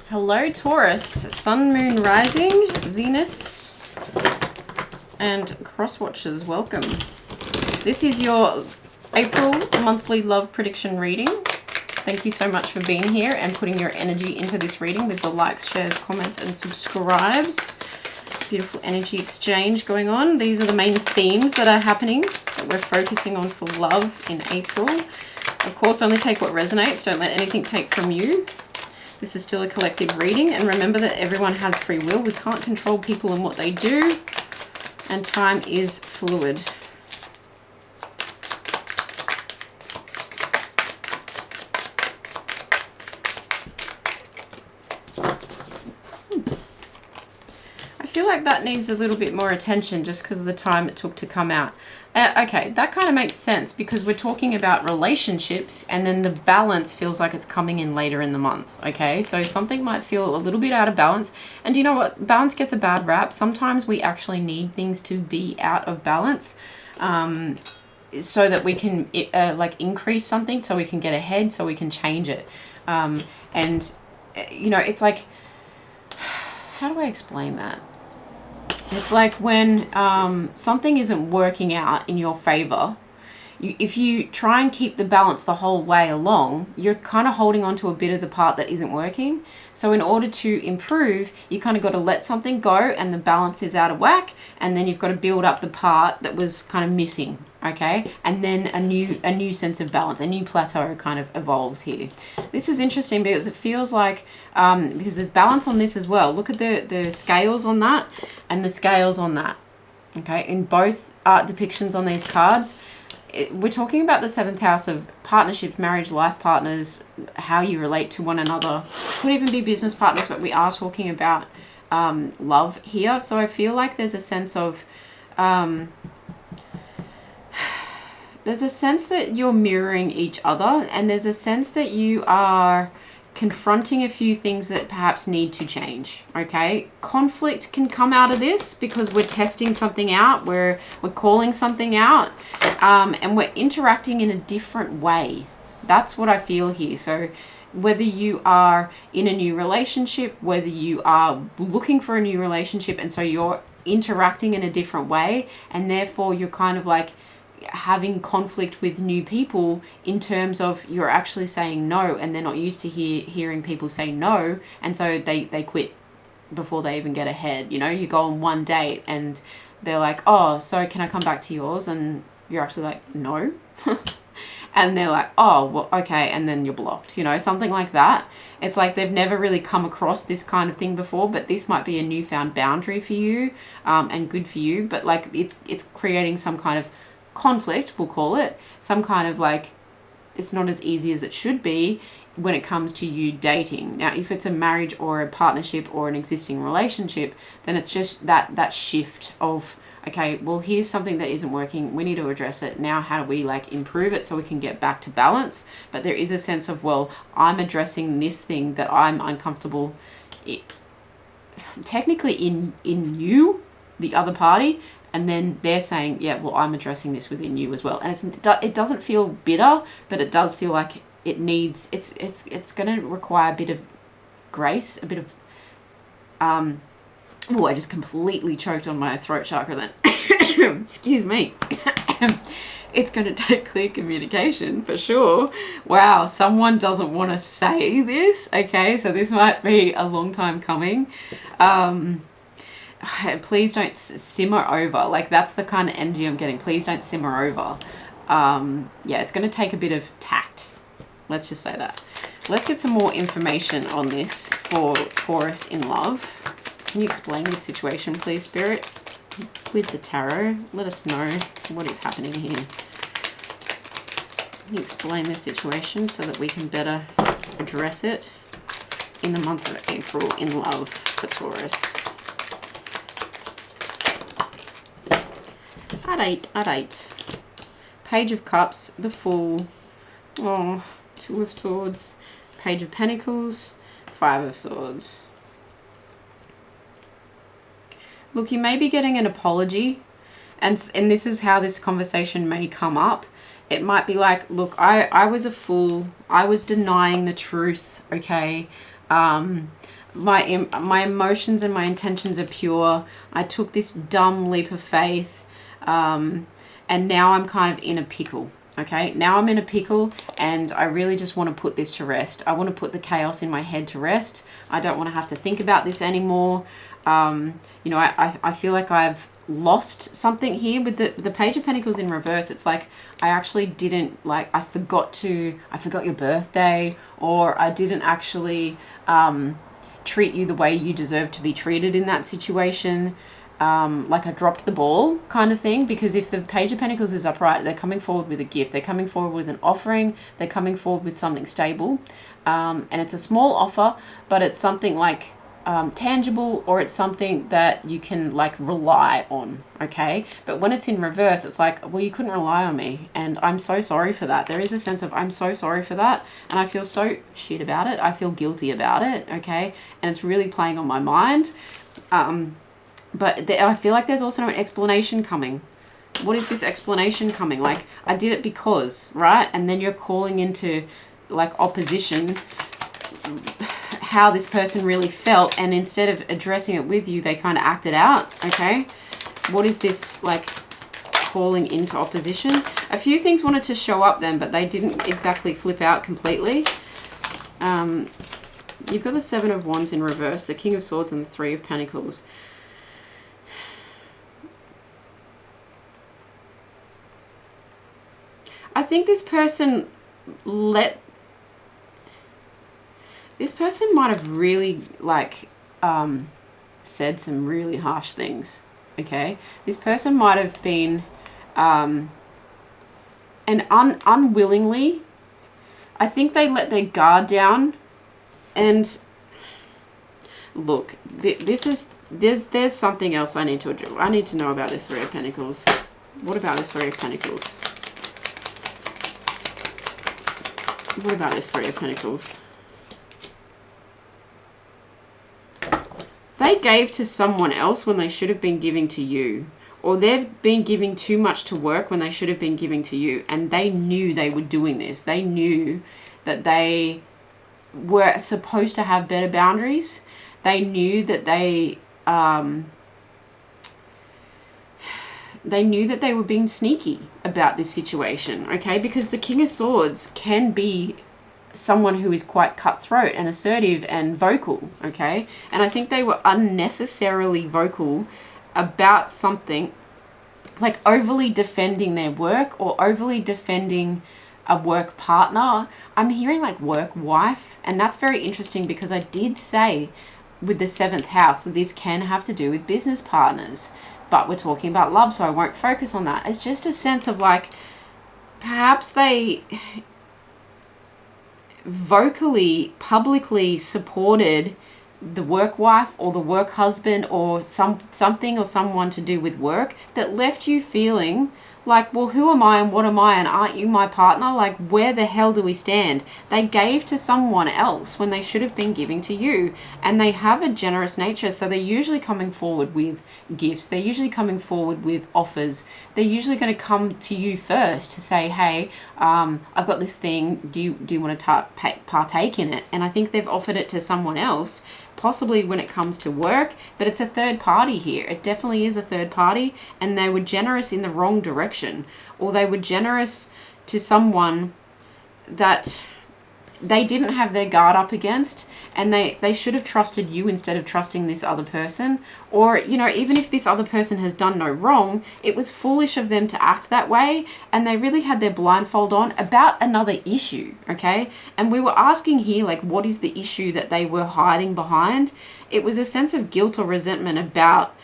Hello Taurus, Sun, Moon, Rising, Venus, and cross watchers, welcome. This is your April monthly love prediction reading. Thank you so much for being here and putting your energy into this reading with the likes, shares, comments, and subscribes. Beautiful energy exchange going on. These are the main themes that are happening that we're focusing on for love in April. Of course, only take what resonates. Don't let anything take from you. This is still a collective reading, and remember that everyone has free will. We can't control people and what they do, and time is fluid. I feel like that needs a little bit more attention just because of the time it took to come out. Okay, that kind of makes sense because we're talking about relationships and then the balance feels like it's coming in later in the month, okay? So something might feel a little bit out of balance. And do you know what? Balance gets a bad rap. Sometimes we actually need things to be out of balance so that we can like increase something, so we can get ahead, so we can change it. And, you know, it's like, how do I explain that? It's like when something isn't working out in your favor, if you try and keep the balance the whole way along, you're kind of holding on to a bit of the part that isn't working. So in order to improve, you kind of got to let something go and the balance is out of whack, and then you've got to build up the part that was kind of missing, okay? And then a new sense of balance, a new plateau kind of evolves here. This is interesting because it feels like, because there's balance on this as well. Look at the scales on that and the scales on that, okay? In both art depictions on these cards, we're talking about the 7th house of partnerships, marriage, life partners, how you relate to one another. Could even be business partners, but we are talking about love here. So I feel like there's a sense of, there's a sense that you're mirroring each other, and there's a sense that you are confronting a few things that perhaps need to change, okay? Conflict can come out of this because we're testing something out, we're calling something out, and we're interacting in a different way. That's what I feel here. So whether you are in a new relationship, whether you are looking for a new relationship, and so you're interacting in a different way, and therefore you're kind of like having conflict with new people in terms of you're actually saying no, and they're not used to hearing people say no, and so they quit before they even get ahead. You know, you go on one date and they're like, oh, so can I come back to yours? And you're actually like, no. And they're like, oh, well, okay, and then you're blocked, you know, something like that. It's like they've never really come across this kind of thing before, but this might be a newfound boundary for you, and good for you, but like it's creating some kind of conflict, we'll call it, some kind of like, it's not as easy as it should be when it comes to you dating. Now, if it's a marriage or a partnership or an existing relationship, then it's just that shift of, okay, well, here's something that isn't working, we need to address it. Now, how do we like improve it so we can get back to balance? But there is a sense of, well, I'm addressing this thing that I'm uncomfortable technically in you, the other party, and then they're saying, yeah, well, I'm addressing this within you as well. And it doesn't feel bitter, but it does feel like it needs, it's going to require a bit of grace, a bit of, oh, I just completely choked on my throat chakra then. Excuse me. It's going to take clear communication for sure. Wow, someone doesn't want to say this. Okay, so this might be a long time coming. Please don't simmer over. Like, that's the kind of energy I'm getting. Please don't simmer over. Yeah, it's going to take a bit of tact. Let's just say that. Let's get some more information on this for Taurus in love. Can you explain this situation, please, Spirit? With the tarot, let us know what is happening here. Can you explain this situation so that we can better address it in the month of April in love for Taurus? At 8. Page of Cups, the Fool, oh, 2 of Swords, Page of Pentacles, 5 of Swords. Look, you may be getting an apology, and this is how this conversation may come up. It might be like, look, I was a fool. I was denying the truth, okay? my emotions and my intentions are pure. I took this dumb leap of faith, and now I'm kind of in a pickle. Okay, now I'm in a pickle and I really just want to put this to rest. I want to put the chaos in my head to rest. I don't want to have to think about this anymore. You know, I feel like I've lost something here with the Page of Pentacles in reverse. It's like I actually didn't, like, I forgot your birthday, or I didn't actually treat you the way you deserve to be treated in that situation. Like I dropped the ball kind of thing, because if the Page of Pentacles is upright, they're coming forward with a gift, they're coming forward with an offering, they're coming forward with something stable, and it's a small offer, but it's something like tangible, or it's something that you can like rely on. Okay, but when it's in reverse, it's like, well, you couldn't rely on me, and I'm so sorry for that. There is a sense of I'm so sorry for that, and I feel so shit about it. I feel guilty about it. Okay, and it's really playing on my mind. But I feel like there's also an explanation coming. What is this explanation coming? Like, I did it because, right? And then you're calling into like opposition how this person really felt, and instead of addressing it with you, they kind of acted out. Okay, what is this like calling into opposition? A few things wanted to show up then, but they didn't exactly flip out completely. You've got the Seven of Wands in reverse, the King of Swords, and the Three of Pentacles. I think this person might have really like said some really harsh things. Okay, this person might have been and unwillingly, I think they let their guard down. And look, there's something else I need to address. I need to know about this Three of Pentacles. What about this Three of Pentacles? What about this Three of Pentacles? They gave to someone else when they should have been giving to you. Or they've been giving too much to work when they should have been giving to you. And they knew they were doing this. They knew that they were supposed to have better boundaries. They knew that they knew that they were being sneaky about this situation, okay? Because the King of Swords can be someone who is quite cutthroat and assertive and vocal, okay? And I think they were unnecessarily vocal about something, like overly defending their work or overly defending a work partner. I'm hearing like work wife, and that's very interesting because I did say with the seventh house that this can have to do with business partners. But we're talking about love, so I won't focus on that. It's just a sense of like, perhaps they vocally, publicly supported the work wife or the work husband or something or someone to do with work that left you feeling like, well, who am I and what am I, and aren't you my partner? Like, where the hell do we stand? They gave to someone else when they should have been giving to you. And they have a generous nature, so they're usually coming forward with gifts. They're usually coming forward with offers. They're usually going to come to you first to say, hey, I've got this thing. Do you want to partake in it? And I think they've offered it to someone else, possibly when it comes to work, but it's a third party here. It definitely is a third party, and they were generous in the wrong direction, or they were generous to someone that they didn't have their guard up against, and they should have trusted you instead of trusting this other person. Or, you know, even if this other person has done no wrong, it was foolish of them to act that way, and they really had their blindfold on about another issue, okay? And we were asking here, like, what is the issue that they were hiding behind? It was a sense of guilt or resentment about,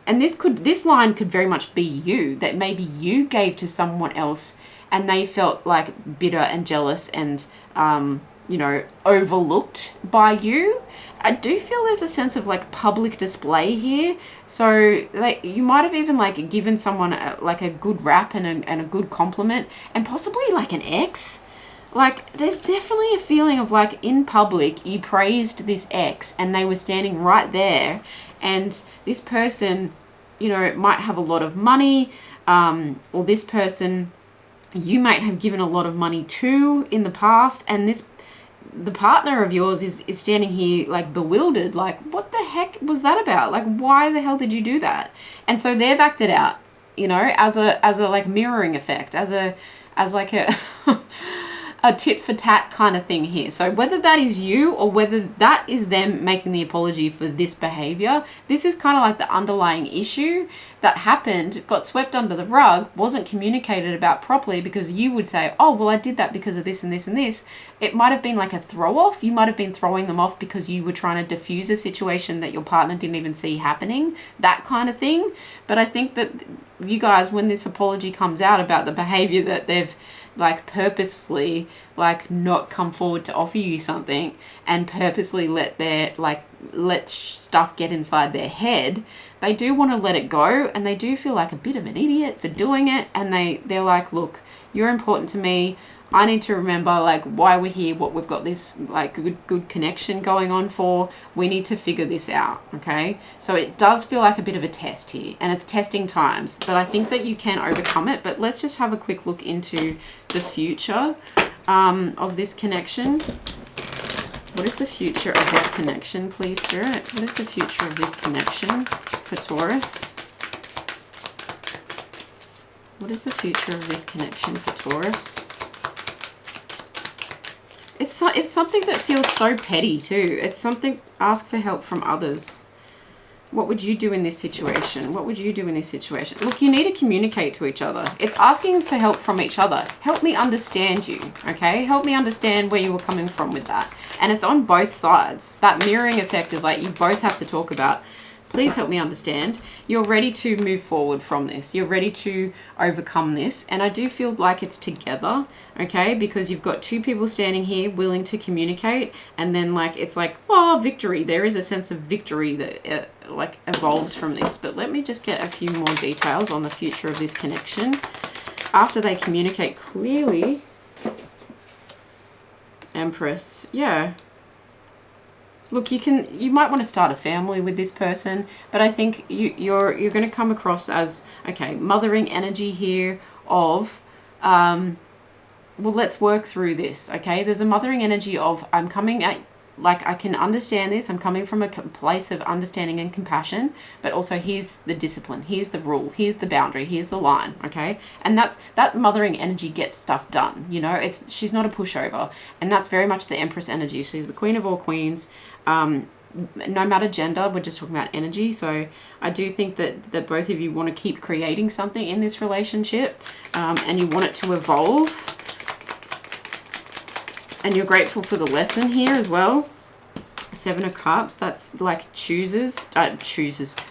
and this line could very much be you, that maybe you gave to someone else and they felt like bitter and jealous and you know, overlooked by you. I do feel there's a sense of like public display here. So like you might have even like given someone like a good rap and a good compliment, and possibly like an ex. Like there's definitely a feeling of like in public you praised this ex and they were standing right there, and this person, you know, might have a lot of money, or this person you might have given a lot of money to in the past, and this the partner of yours is standing here like bewildered, like, what the heck was that about? Like, why the hell did you do that? And so they've acted out, you know, as a like mirroring effect, as like a a tit for tat kind of thing here. So whether that is you or whether that is them making the apology for this behavior, this is kind of like the underlying issue that happened, got swept under the rug, wasn't communicated about properly, because you would say, oh, well, I did that because of this and this and this. It might have been like a throw off. You might have been throwing them off because you were trying to diffuse a situation that your partner didn't even see happening, that kind of thing. But I think that you guys, when this apology comes out about the behavior that they've like purposely like not come forward to offer you something and purposely let stuff get inside their head, they do want to let it go, and they do feel like a bit of an idiot for doing it. And they're like, look, you're important to me. I need to remember like why we're here, what we've got this like good connection going on for. We need to figure this out, okay? So it does feel like a bit of a test here, and it's testing times, but I think that you can overcome it. But let's just have a quick look into the future of this connection. What is the future of this connection, please, Spirit? What is the future of this connection for Taurus? What is the future of this connection for Taurus? It's something that feels so petty too. It's something, ask for help from others. What would you do in this situation? What would you do in this situation? Look, you need to communicate to each other. It's asking for help from each other. Help me understand you, okay? Help me understand where you were coming from with that. And it's on both sides. That mirroring effect is like you both have to talk about, please help me understand. You're ready to move forward from this. You're ready to overcome this. And I do feel like it's together, okay? Because you've got two people standing here willing to communicate. And then like, it's like, oh, victory. There is a sense of victory that like evolves from this. But let me just get a few more details on the future of this connection. After they communicate clearly, Empress, yeah. Look, you might want to start a family with this person, but I think you're going to come across as, okay, mothering energy here of, well, let's work through this, okay? There's a mothering energy of, I'm coming at, like, I can understand this. I'm coming from a place of understanding and compassion, but also here's the discipline, here's the rule, here's the boundary, here's the line, okay? And that mothering energy gets stuff done, you know? She's not a pushover, and that's very much the Empress energy. She's the queen of all queens. No matter gender, we're just talking about energy. So I do think that both of you want to keep creating something in this relationship, and you want it to evolve. And you're grateful for the lesson here as well. Seven of Cups, that's like chooses.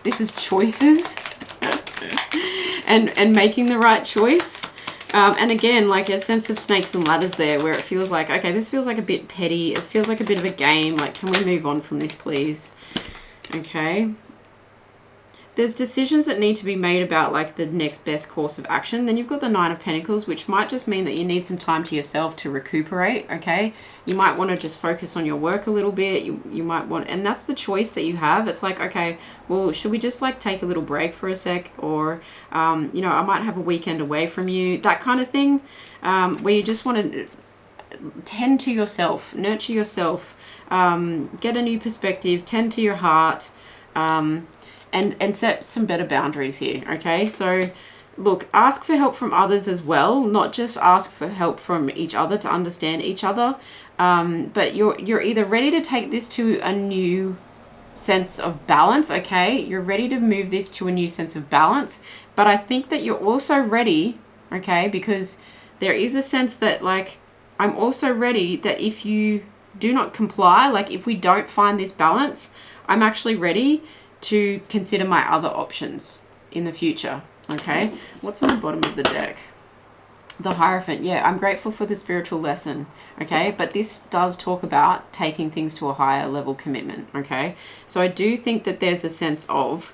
This is choices. and making the right choice. And again, like a sense of snakes and ladders there, where it feels like, okay, this feels like a bit petty. It feels like a bit of a game. Like, can we move on from this, please? Okay. There's decisions that need to be made about like the next best course of action. Then you've got the Nine of Pentacles, which might just mean that you need some time to yourself to recuperate, okay? You might want to just focus on your work a little bit. You might want, and that's the choice that you have. It's like, okay, well, should we just like take a little break for a sec? Or, you know, I might have a weekend away from you, that kind of thing, where you just want to tend to yourself, nurture yourself, get a new perspective, tend to your heart, and set some better boundaries here, okay? So, look, ask for help from others as well, not just ask for help from each other to understand each other, but you're either ready to take this to a new sense of balance, okay? You're ready to move this to a new sense of balance, but I think that you're also ready, okay? Because there is a sense that, like, I'm also ready that if you do not comply, like if we don't find this balance, I'm actually ready to consider my other options in the future, okay? What's on the bottom of the deck? The Hierophant. Yeah, I'm grateful for the spiritual lesson, okay? But this does talk about taking things to a higher level commitment, okay? So I do think that there's a sense of,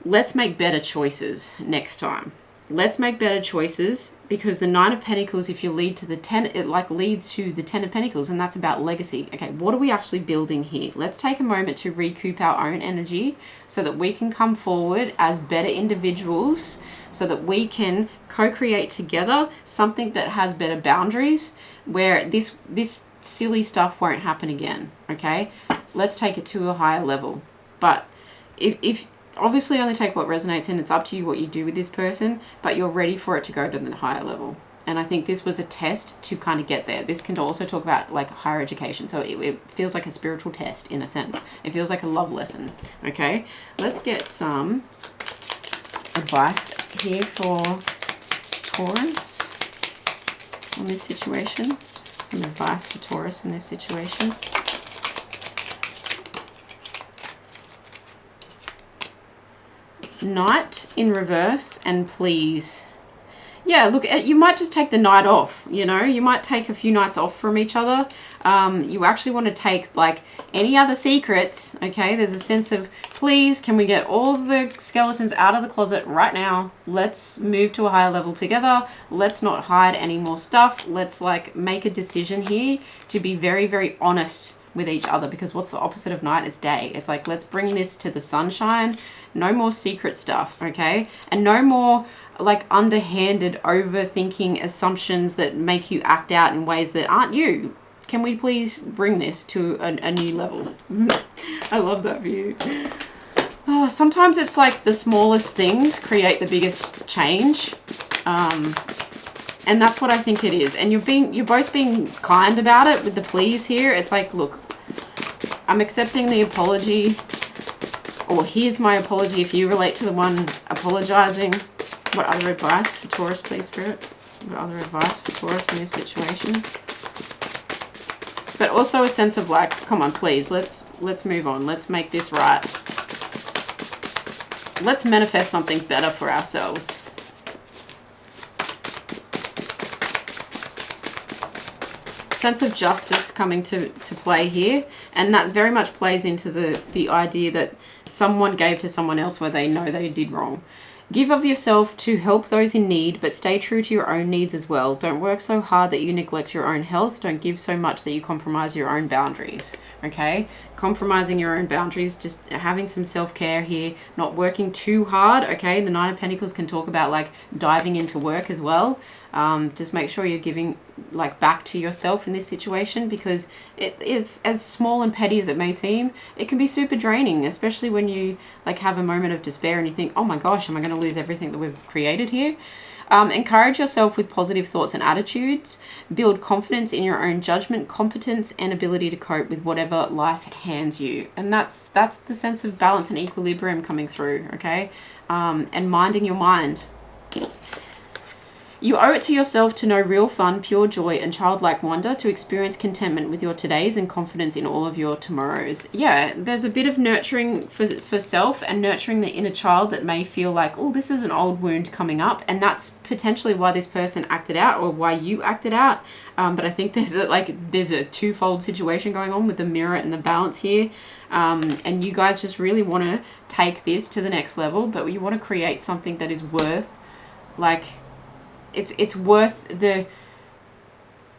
let's make better choices next time. Let's make better choices, because the Nine of Pentacles, if you lead to the 10, it like leads to the 10 of Pentacles, and that's about legacy. Okay, what are we actually building here? Let's take a moment to recoup our own energy so that we can come forward as better individuals, so that we can co-create together something that has better boundaries, where this silly stuff won't happen again, okay? Let's take it to a higher level. But if obviously only take what resonates, and it's up to you what you do with this person, but you're ready for it to go to the higher level. And I think this was a test to kind of get there. This can also talk about like higher education. So it feels like a spiritual test in a sense. It feels like a love lesson. Okay, let's get some advice here for Taurus on this situation. Some advice for Taurus in this situation. Knight in reverse and please. Yeah, look, you might just take the night off, you know. You might take a few nights off from each other. You actually want to take, like, any other secrets, okay? There's a sense of, please, can we get all the skeletons out of the closet right now? Let's move to a higher level together. Let's not hide any more stuff. Let's, like, make a decision here to be very, very honest with each other, because what's the opposite of night? It's day. It's like, let's bring this to the sunshine. No more secret stuff, okay? And no more like underhanded overthinking assumptions that make you act out in ways that aren't you. Can we please bring this to a new level? I love that view. Oh, sometimes it's like the smallest things create the biggest change. And that's what I think it is. And you're both being kind about it with the please here. It's like, look, I'm accepting the apology, or here's my apology if you relate to the one apologizing. What other advice for Taurus, please, Spirit? What other advice for Taurus in this situation? But also a sense of like, come on, please, let's move on. Let's make this right. Let's manifest something better for ourselves. Sense of justice coming to play here, and that very much plays into the idea that someone gave to someone else where they know they did wrong. Give of yourself to help those in need, but stay true to your own needs as well. Don't work so hard that you neglect your own health. Don't give so much that you compromise your own boundaries, okay? Compromising your own boundaries, just having some self-care here, not working too hard, okay? The Nine of Pentacles can talk about like diving into work as well. Just make sure you're giving like back to yourself in this situation, because it is, as small and petty as it may seem, it can be super draining, especially when you like have a moment of despair and you think, oh my gosh, am I going to lose everything that we've created here? Encourage yourself with positive thoughts and attitudes. Build confidence in your own judgment, competence, and ability to cope with whatever life hands you. And that's the sense of balance and equilibrium coming through, okay? And minding your mind. You owe it to yourself to know real fun, pure joy, and childlike wonder, to experience contentment with your todays and confidence in all of your tomorrows. Yeah, there's a bit of nurturing for self and nurturing the inner child that may feel like, oh, this is an old wound coming up. And that's potentially why this person acted out, or why you acted out. But I think there's a twofold situation going on with the mirror and the balance here. And you guys just really want to take this to the next level, but you want to create something that is worth, like, it's worth the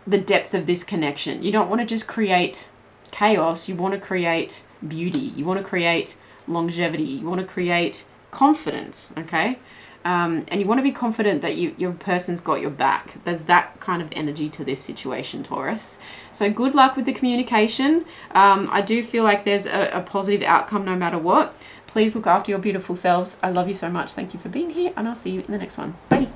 depth of this connection. You don't want to just create chaos. You want to create beauty. You want to create longevity. You want to create confidence, okay? And you want to be confident that your person's got your back. There's that kind of energy to this situation, Taurus. So good luck with the communication. I do feel like there's a positive outcome no matter what. Please look after your beautiful selves. I love you so much. Thank you for being here, and I'll see you in the next one. Bye.